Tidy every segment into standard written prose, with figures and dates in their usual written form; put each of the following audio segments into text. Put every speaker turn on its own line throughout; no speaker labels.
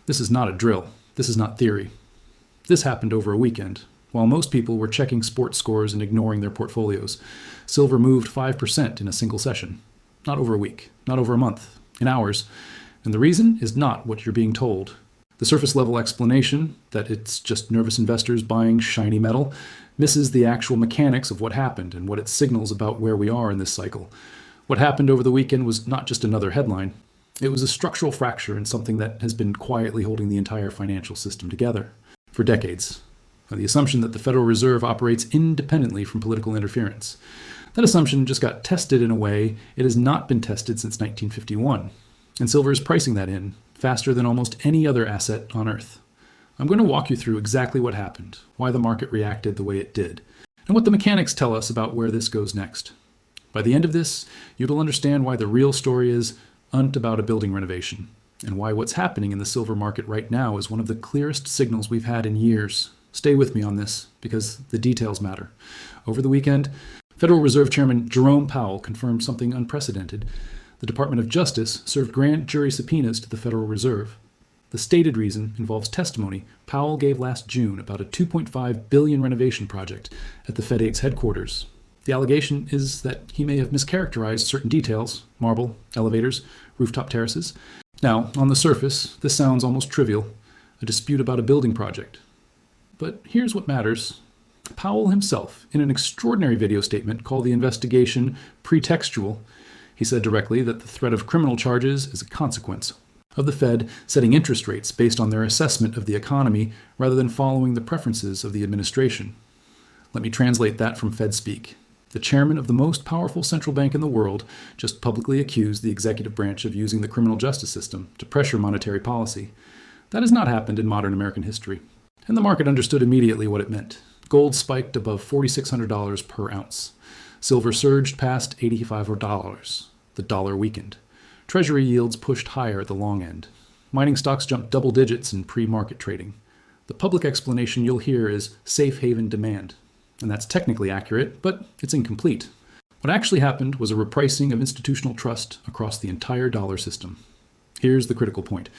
This is not a drill. This is not theory. This happened over a weekend. While most people were checking sports scores and ignoring their portfolios, silver moved 5% in a single session. Not over a week, not over a month, in hours. And the reason is not what you're being told. The surface level explanation, that it's just nervous investors buying shiny metal, misses the actual mechanics of what happened and what it signals about where we are in this cycle. What happened over the weekend was not just another headline. It was a structural fracture in something that has been quietly holding the entire financial system together for decades. The assumption that the Federal Reserve operates independently from political interference. That assumption just got tested in a way it has not been tested since 1951, and silver is pricing that in faster than almost any other asset on Earth. I'm going to walk you through exactly what happened, why the market reacted the way it did, and what the mechanics tell us about where this goes next. By the end of this, you'll understand why the real story is about a building renovation, and why what's happening in the silver market right now is one of the clearest signals we've had in years. Stay with me on this, because the details matter. Over the weekend, Federal Reserve Chairman Jerome Powell confirmed something unprecedented. The Department of Justice served grand jury subpoenas to the Federal Reserve. The stated reason involves testimony Powell gave last June about a $2.5 billion renovation project at the FedEx headquarters. The allegation is that he may have mischaracterized certain details, marble, elevators, rooftop terraces. Now, on the surface, this sounds almost trivial, a dispute about a building project. But here's what matters. Powell himself, in an extraordinary video statement called the investigation pretextual, he said directly that the threat of criminal charges is a consequence of the Fed setting interest rates based on their assessment of the economy rather than following the preferences of the administration. Let me translate that from Fed speak. The chairman of the most powerful central bank in the world just publicly accused the executive branch of using the criminal justice system to pressure monetary policy. That has not happened in modern American history. And the market understood immediately what it meant. Gold spiked above $4,600 per ounce. Silver surged past $85. The dollar weakened. Treasury yields pushed higher at the long end. Mining stocks jumped double digits in pre-market trading. The public explanation you'll hear is safe haven demand. And that's technically accurate, but it's incomplete. What actually happened was a repricing of institutional trust across the entire dollar system. Here's the critical point.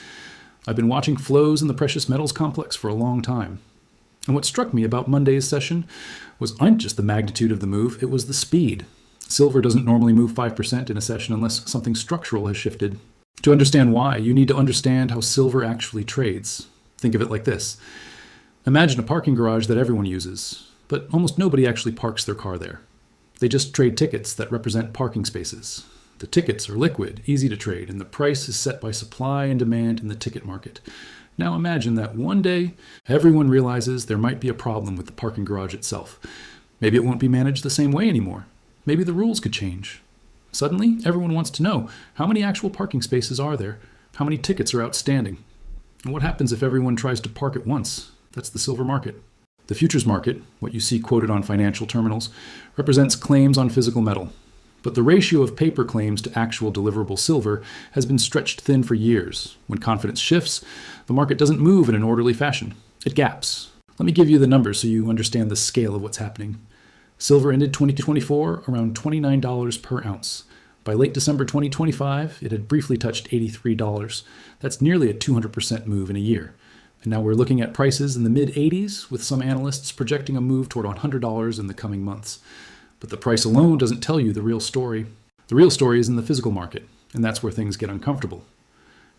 I've been watching flows in the precious metals complex for a long time. And what struck me about Monday's session wasn't just the magnitude of the move, it was the speed. Silver doesn't normally move 5% in a session unless something structural has shifted. To understand why, you need to understand how silver actually trades. Think of it like this. Imagine a parking garage that everyone uses, but almost nobody actually parks their car there. They just trade tickets that represent parking spaces. The tickets are liquid, easy to trade, and the price is set by supply and demand in the ticket market. Now imagine that one day, everyone realizes there might be a problem with the parking garage itself. Maybe it won't be managed the same way anymore. Maybe the rules could change. Suddenly, everyone wants to know, how many actual parking spaces are there? How many tickets are outstanding? And what happens if everyone tries to park at once? That's the silver market. The futures market, what you see quoted on financial terminals, represents claims on physical metal. But the ratio of paper claims to actual deliverable silver has been stretched thin for years. When confidence shifts, the market doesn't move in an orderly fashion. It gaps. Let me give you the numbers so you understand the scale of what's happening. Silver ended 2024 around $29 per ounce. By late December 2025, it had briefly touched $83. That's nearly a 200% move in a year. And now we're looking at prices in the mid-80s, with some analysts projecting a move toward $100 in the coming months. But the price alone doesn't tell you the real story. The real story is in the physical market, and that's where things get uncomfortable.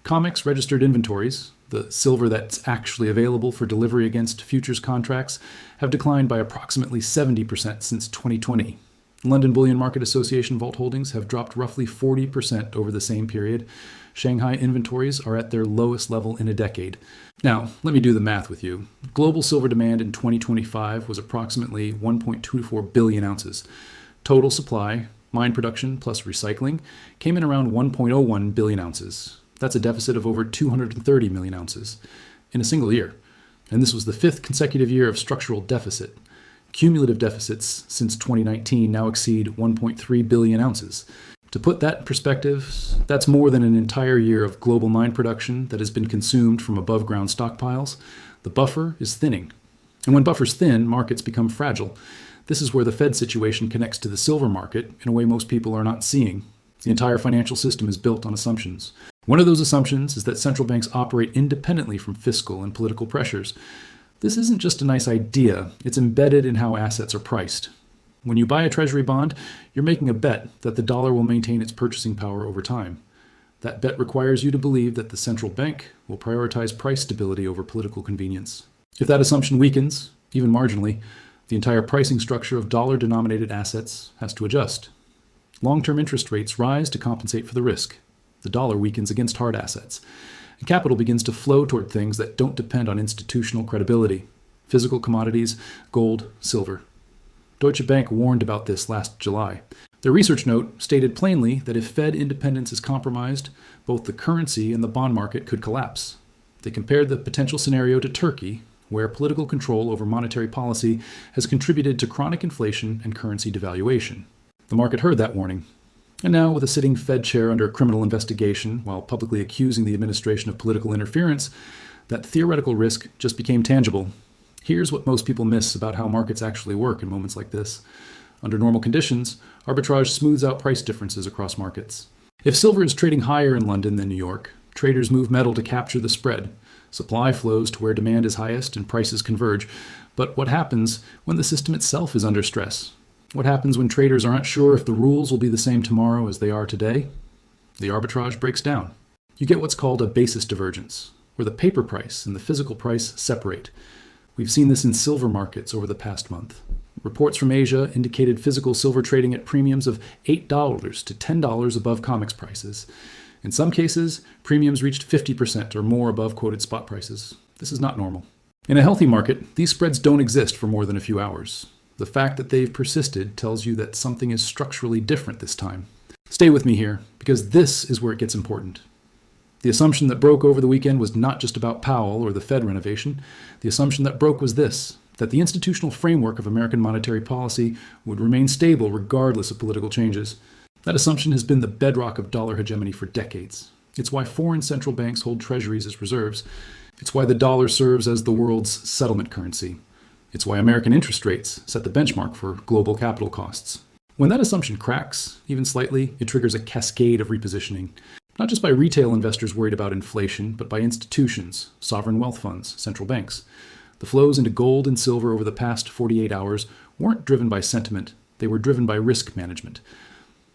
COMEX registered inventories, the silver that's actually available for delivery against futures contracts, have declined by approximately 70% since 2020. London Bullion Market Association vault holdings have dropped roughly 40% over the same period. Shanghai inventories are at their lowest level in a decade. Now, let me do the math with you. Global silver demand in 2025 was approximately 1.24 billion ounces. Total supply, mine production plus recycling, came in around 1.01 billion ounces. That's a deficit of over 230 million ounces in a single year. And this was the fifth consecutive year of structural deficit. Cumulative deficits since 2019 now exceed 1.3 billion ounces. To put that in perspective, that's more than an entire year of global mine production that has been consumed from above-ground stockpiles. The buffer is thinning. And when buffers thin, markets become fragile. This is where the Fed situation connects to the silver market in a way most people are not seeing. The entire financial system is built on assumptions. One of those assumptions is that central banks operate independently from fiscal and political pressures. This isn't just a nice idea, it's embedded in how assets are priced. When you buy a treasury bond, you're making a bet that the dollar will maintain its purchasing power over time. That bet requires you to believe that the central bank will prioritize price stability over political convenience. If that assumption weakens, even marginally, the entire pricing structure of dollar-denominated assets has to adjust. Long-term interest rates rise to compensate for the risk. The dollar weakens against hard assets, and capital begins to flow toward things that don't depend on institutional credibility: physical commodities, gold, silver. Deutsche Bank warned about this last July. Their research note stated plainly that if Fed independence is compromised, both the currency and the bond market could collapse. They compared the potential scenario to Turkey, where political control over monetary policy has contributed to chronic inflation and currency devaluation. The market heard that warning. And now, with a sitting Fed chair under criminal investigation while publicly accusing the administration of political interference, that theoretical risk just became tangible. Here's what most people miss about how markets actually work in moments like this. Under normal conditions, arbitrage smooths out price differences across markets. If silver is trading higher in London than New York, traders move metal to capture the spread. Supply flows to where demand is highest and prices converge. But what happens when the system itself is under stress? What happens when traders aren't sure if the rules will be the same tomorrow as they are today? The arbitrage breaks down. You get what's called a basis divergence, where the paper price and the physical price separate. We've seen this in silver markets over the past month. Reports from Asia indicated physical silver trading at premiums of $8 to $10 above COMEX prices. In some cases, premiums reached 50% or more above quoted spot prices. This is not normal. In a healthy market, these spreads don't exist for more than a few hours. The fact that they've persisted tells you that something is structurally different this time. Stay with me here, because this is where it gets important. The assumption that broke over the weekend was not just about Powell or the Fed renovation. The assumption that broke was this: that the institutional framework of American monetary policy would remain stable regardless of political changes. That assumption has been the bedrock of dollar hegemony for decades. It's why foreign central banks hold treasuries as reserves. It's why the dollar serves as the world's settlement currency. It's why American interest rates set the benchmark for global capital costs. When that assumption cracks, even slightly, it triggers a cascade of repositioning. Not just by retail investors worried about inflation, but by institutions, sovereign wealth funds, central banks. The flows into gold and silver over the past 48 hours weren't driven by sentiment, they were driven by risk management.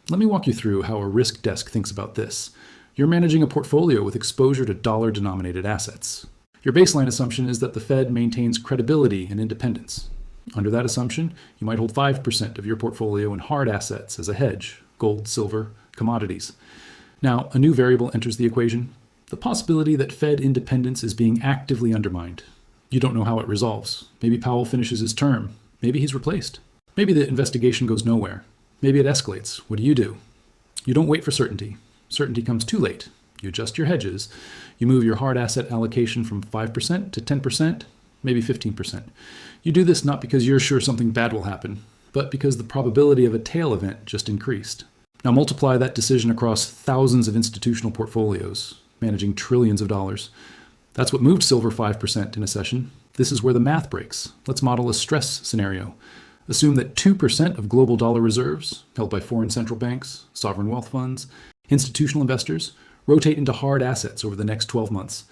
Let me walk you through how a risk desk thinks about this. You're managing a portfolio with exposure to dollar-denominated assets. Your baseline assumption is that the Fed maintains credibility and independence. Under that assumption, you might hold 5% of your portfolio in hard assets as a hedge: gold, silver, commodities. Now, a new variable enters the equation: the possibility that Fed independence is being actively undermined. You don't know how it resolves. Maybe Powell finishes his term. Maybe he's replaced. Maybe the investigation goes nowhere. Maybe it escalates. What do? You don't wait for certainty. Certainty comes too late. You adjust your hedges. You move your hard asset allocation from 5% to 10%, maybe 15%. You do this not because you're sure something bad will happen, but because the probability of a tail event just increased. Now multiply that decision across thousands of institutional portfolios, managing trillions of dollars. That's what moved silver 5% in a session. This is where the math breaks. Let's model a stress scenario. Assume that 2% of global dollar reserves, held by foreign central banks, sovereign wealth funds, institutional investors, rotate into hard assets over the next 12 months.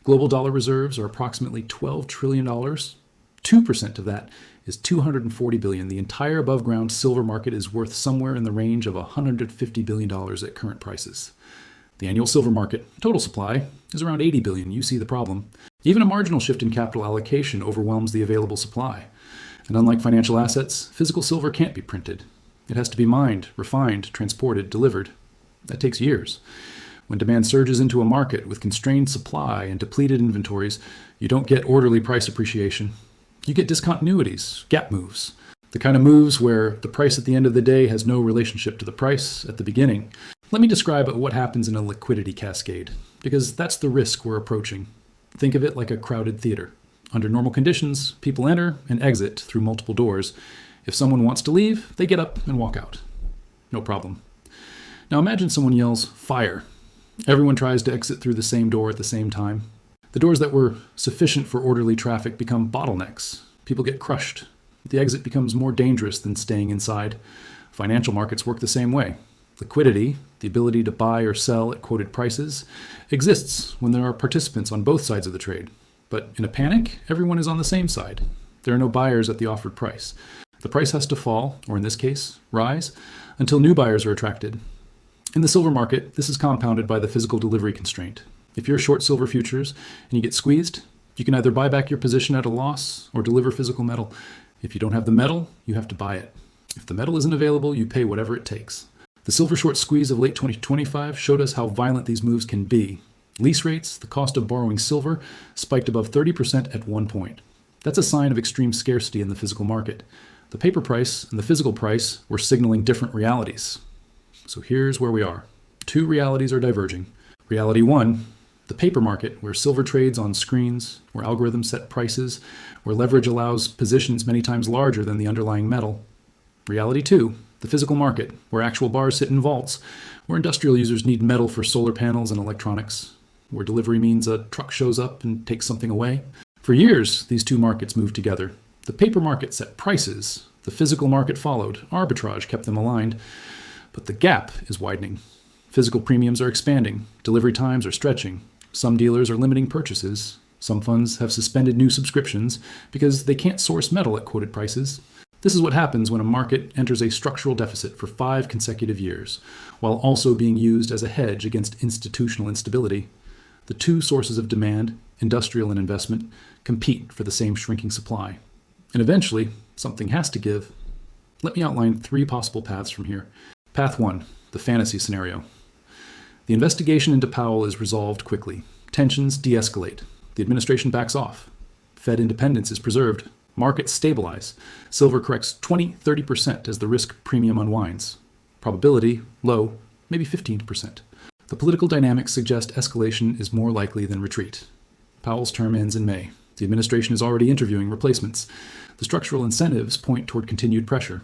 Global dollar reserves are approximately $12 trillion. 2% of that is $240 billion. The entire above-ground silver market is worth somewhere in the range of $150 billion at current prices. The annual silver market total supply is around $80 billion. You see the problem. Even a marginal shift in capital allocation overwhelms the available supply. And unlike financial assets, physical silver can't be printed. It has to be mined, refined, transported, delivered. That takes years. When demand surges into a market with constrained supply and depleted inventories, you don't get orderly price appreciation. You get discontinuities, gap moves. The kind of moves where the price at the end of the day has no relationship to the price at the beginning. Let me describe what happens in a liquidity cascade, because that's the risk we're approaching. Think of it like a crowded theater. Under normal conditions, people enter and exit through multiple doors. If someone wants to leave, they get up and walk out. No problem. Now imagine someone yells, "Fire." Everyone tries to exit through the same door at the same time. The doors that were sufficient for orderly traffic become bottlenecks. People get crushed. The exit becomes more dangerous than staying inside. Financial markets work the same way. Liquidity, the ability to buy or sell at quoted prices, exists when there are participants on both sides of the trade. But in a panic, everyone is on the same side. There are no buyers at the offered price. The price has to fall, or in this case, rise, until new buyers are attracted. In the silver market, this is compounded by the physical delivery constraint. If you're short silver futures and you get squeezed, you can either buy back your position at a loss or deliver physical metal. If you don't have the metal, you have to buy it. If the metal isn't available, you pay whatever it takes. The silver short squeeze of late 2025 showed us how violent these moves can be. Lease rates, the cost of borrowing silver, spiked above 30% at one point. That's a sign of extreme scarcity in the physical market. The paper price and the physical price were signaling different realities. So here's where we are. Two realities are diverging. Reality one, the paper market, where silver trades on screens, where algorithms set prices, where leverage allows positions many times larger than the underlying metal. Reality two, the physical market, where actual bars sit in vaults, where industrial users need metal for solar panels and electronics, where delivery means a truck shows up and takes something away. For years, these two markets moved together. The paper market set prices, the physical market followed. Arbitrage kept them aligned. But the gap is widening. Physical premiums are expanding. Delivery times are stretching. Some dealers are limiting purchases. Some funds have suspended new subscriptions because they can't source metal at quoted prices. This is what happens when a market enters a structural deficit for 5 consecutive years, while also being used as a hedge against institutional instability. The two sources of demand, industrial and investment, compete for the same shrinking supply. And eventually, something has to give. Let me outline 3 possible paths from here. Path 1, the fantasy scenario. The investigation into Powell is resolved quickly. Tensions de-escalate. The administration backs off. Fed independence is preserved. Markets stabilize. Silver corrects 20-30% as the risk premium unwinds. Probability, low, maybe 15%. The political dynamics suggest escalation is more likely than retreat. Powell's term ends in May. The administration is already interviewing replacements. The structural incentives point toward continued pressure.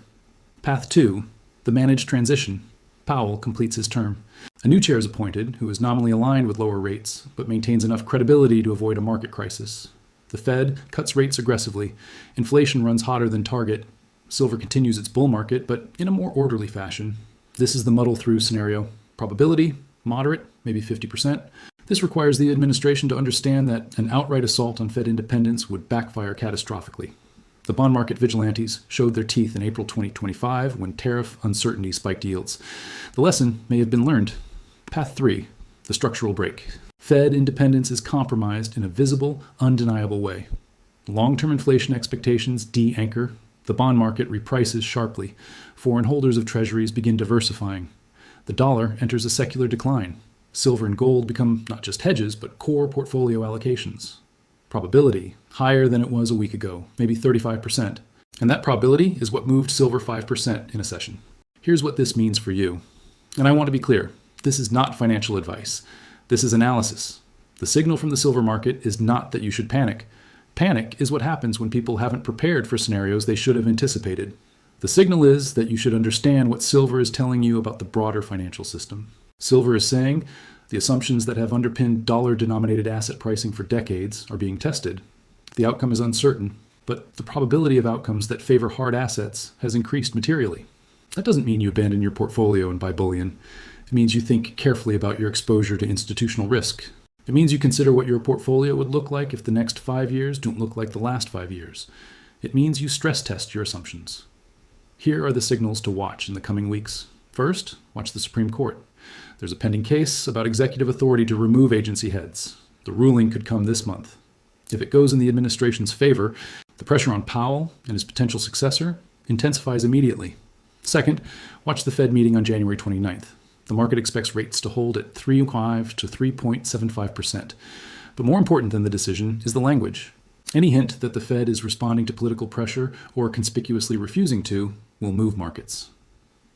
Path 2, the managed transition. Powell completes his term. A new chair is appointed, who is nominally aligned with lower rates, but maintains enough credibility to avoid a market crisis. The Fed cuts rates aggressively. Inflation runs hotter than target. Silver continues its bull market, but in a more orderly fashion. This is the muddle-through scenario. Probability, moderate, maybe 50%. This requires the administration to understand that an outright assault on Fed independence would backfire catastrophically. The bond market vigilantes showed their teeth in April 2025 when tariff uncertainty spiked yields. The lesson may have been learned. Path 3, the structural break. Fed independence is compromised in a visible, undeniable way. Long-term inflation expectations de-anchor. The bond market reprices sharply. Foreign holders of treasuries begin diversifying. The dollar enters a secular decline. Silver and gold become not just hedges, but core portfolio allocations. Probability, higher than it was a week ago, maybe 35%. And that probability is what moved silver 5% in a session. Here's what this means for you. And I want to be clear, this is not financial advice. This is analysis. The signal from the silver market is not that you should panic. Panic is what happens when people haven't prepared for scenarios they should have anticipated. The signal is that you should understand what silver is telling you about the broader financial system. Silver is saying the assumptions that have underpinned dollar-denominated asset pricing for decades are being tested. The outcome is uncertain, but the probability of outcomes that favor hard assets has increased materially. That doesn't mean you abandon your portfolio and buy bullion. It means you think carefully about your exposure to institutional risk. It means you consider what your portfolio would look like if the next 5 years don't look like the last 5 years. It means you stress test your assumptions. Here are the signals to watch in the coming weeks. First, watch the Supreme Court. There's a pending case about executive authority to remove agency heads. The ruling could come this month. If it goes in the administration's favor, the pressure on Powell and his potential successor intensifies immediately. Second, watch the Fed meeting on January 29th. The market expects rates to hold at 3.5 to 3.75%. But more important than the decision is the language. Any hint that the Fed is responding to political pressure or conspicuously refusing to will move markets.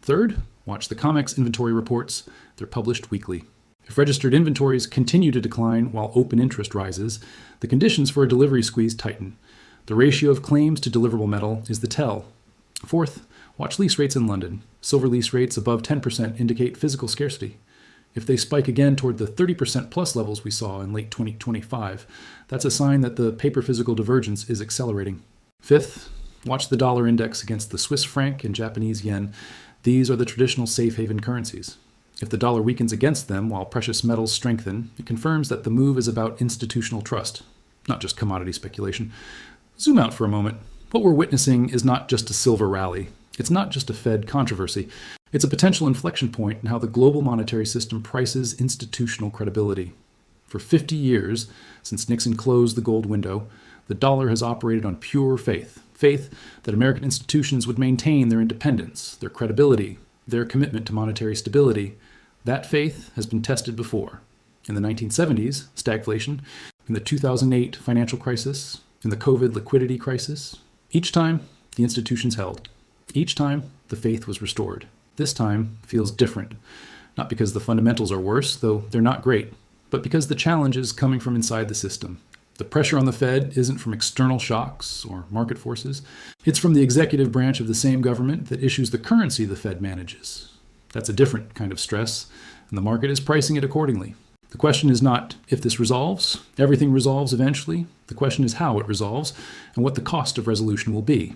Third, watch the COMEX inventory reports. They're published weekly. If registered inventories continue to decline while open interest rises, the conditions for a delivery squeeze tighten. The ratio of claims to deliverable metal is the tell. Fourth, watch lease rates in London. Silver lease rates above 10% indicate physical scarcity. If they spike again toward the 30% plus levels we saw in late 2025, that's a sign that the paper-physical divergence is accelerating. Fifth, watch the dollar index against the Swiss franc and Japanese yen. These are the traditional safe haven currencies. If the dollar weakens against them while precious metals strengthen, it confirms that the move is about institutional trust, not just commodity speculation. Zoom out for a moment. What we're witnessing is not just a silver rally. It's not just a Fed controversy. It's a potential inflection point in how the global monetary system prices institutional credibility. For 50 years, since Nixon closed the gold window, the dollar has operated on pure faith. Faith that American institutions would maintain their independence, their credibility, their commitment to monetary stability. That faith has been tested before. In the 1970s, stagflation. In the 2008 financial crisis. In the COVID liquidity crisis. Each time, the institutions held. Each time, the faith was restored. This time feels different. Not because the fundamentals are worse, though they're not great, but because the challenge is coming from inside the system. The pressure on the Fed isn't from external shocks or market forces. It's from the executive branch of the same government that issues the currency the Fed manages. That's a different kind of stress, and the market is pricing it accordingly. The question is not if this resolves. Everything resolves eventually. The question is how it resolves and what the cost of resolution will be.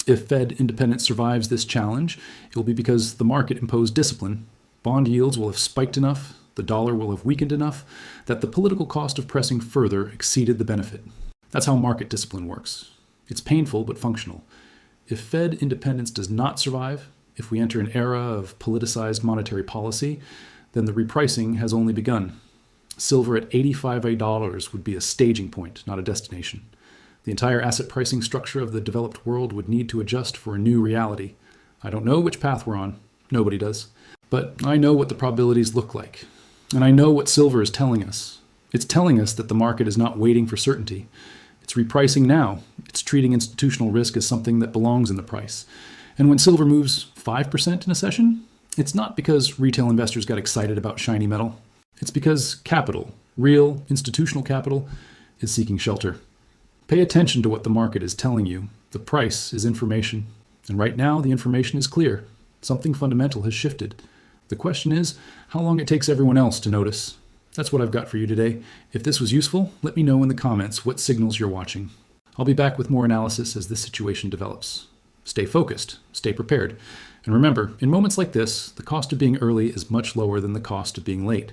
If Fed independence survives this challenge, it will be because the market imposed discipline. Bond yields will have spiked enough, the dollar will have weakened enough, that the political cost of pressing further exceeded the benefit. That's how market discipline works. It's painful but functional. If Fed independence does not survive, if we enter an era of politicized monetary policy, then the repricing has only begun. Silver at $85 would be a staging point, not a destination. The entire asset pricing structure of the developed world would need to adjust for a new reality. I don't know which path we're on. Nobody does. But I know what the probabilities look like. And I know what silver is telling us. It's telling us that the market is not waiting for certainty. It's repricing now. It's treating institutional risk as something that belongs in the price. And when silver moves 5% in a session, it's not because retail investors got excited about shiny metal. It's because capital, real institutional capital, is seeking shelter. Pay attention to what the market is telling you. The price is information. And right now, the information is clear. Something fundamental has shifted. The question is how long it takes everyone else to notice. That's what I've got for you today. If this was useful, let me know in the comments what signals you're watching. I'll be back with more analysis as this situation develops. Stay focused, stay prepared. And remember, in moments like this, the cost of being early is much lower than the cost of being late.